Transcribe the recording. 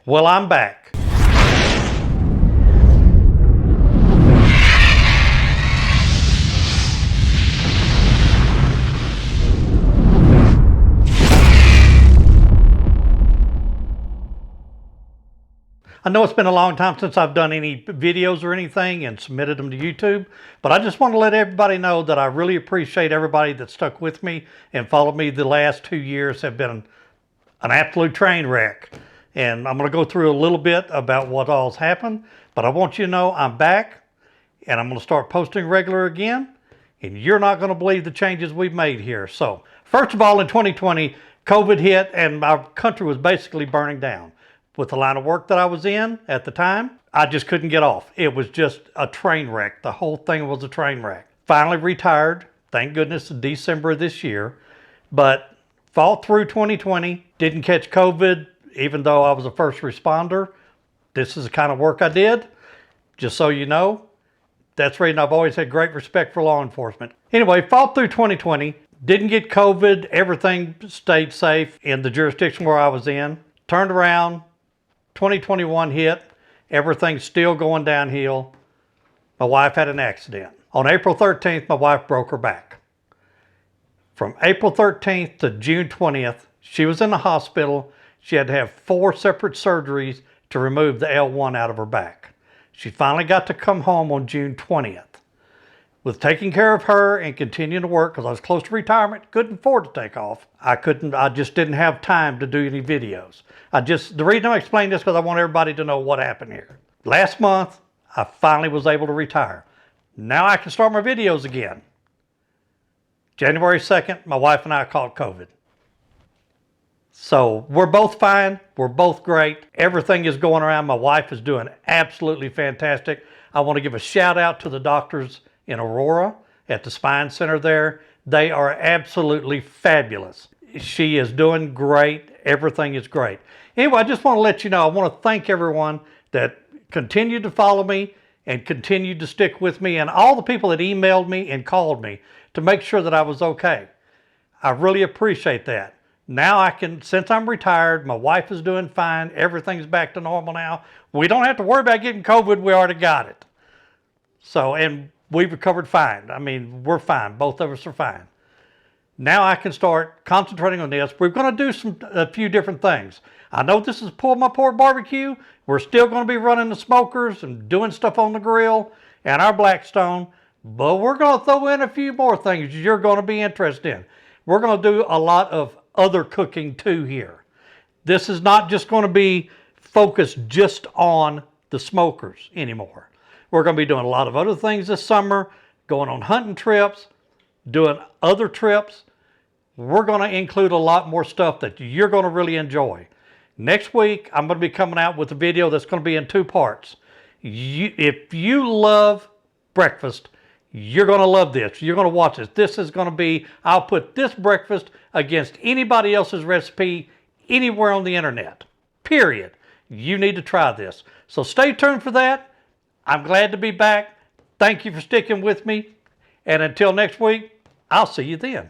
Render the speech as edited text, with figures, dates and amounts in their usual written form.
Well, I'm back. I know it's been a long time since I've done any videos or anything and submitted them to YouTube, but I just want to let everybody know that I really appreciate everybody that stuck with me and followed me. The last 2 years have been an absolute train wreck. And I'm going to go through a little bit about what all's happened, but I want you to know I'm back and I'm going to start posting regular again, and you're not going to believe the changes we've made here. So first of all, in 2020, COVID hit and our country was basically burning down. With the line of work that I was in at the time, I just couldn't get off. It was just a train wreck. The whole thing was a train wreck. Finally retired, thank goodness, in December of this year, but fought through 2020, didn't catch COVID, even though I was a first responder. This is the kind of work I did. Just so you know, that's the reason I've always had great respect for law enforcement. Anyway, fought through 2020, didn't get COVID, everything stayed safe in the jurisdiction where I was in. Turned around, 2021 hit, everything's still going downhill. My wife had an accident. On April 13th, my wife broke her back. From April 13th to June 20th, she was in the hospital. She had to have 4 separate surgeries to remove the L1 out of her back. She finally got to come home on June 20th. With taking care of her and continuing to work, because I was close to retirement, couldn't afford to take off. I just didn't have time to do any videos. The reason I'm explaining this is because I want everybody to know what happened here. Last month, I finally was able to retire. Now I can start my videos again. January 2nd, my wife and I caught COVID. So we're both fine. We're both great. Everything is going around. My wife is doing absolutely fantastic. I want to give a shout out to the doctors in Aurora at the spine center there. They are absolutely fabulous. She is doing great. Everything is great. Anyway, I just want to let you know, I want to thank everyone that continued to follow me and continued to stick with me, and all the people that emailed me and called me to make sure that I was okay. I really appreciate that. Now I can, since I'm retired, my wife is doing fine, everything's back to normal now. We don't have to worry about getting COVID, we already got it. So, and we've recovered fine. I mean, we're fine, both of us are fine. Now I can start concentrating on this. We're gonna do a few different things. I know this is Pull My Pork Barbecue. We're still gonna be running the smokers and doing stuff on the grill and our Blackstone, but we're gonna throw in a few more things you're gonna be interested in. We're gonna do a lot of other cooking too here. This is not just going to be focused just on the smokers anymore. We're going to be doing a lot of other things this summer, going on hunting trips, doing other trips. We're going to include a lot more stuff that you're going to really enjoy. Next week, I'm going to be coming out with a video that's going to be in 2 parts. If you love breakfast, you're going to love this. You're going to watch this. This is going to be, I'll put this breakfast against anybody else's recipe anywhere on the internet. Period. You need to try this. So stay tuned for that. I'm glad to be back. Thank you for sticking with me. And until next week, I'll see you then.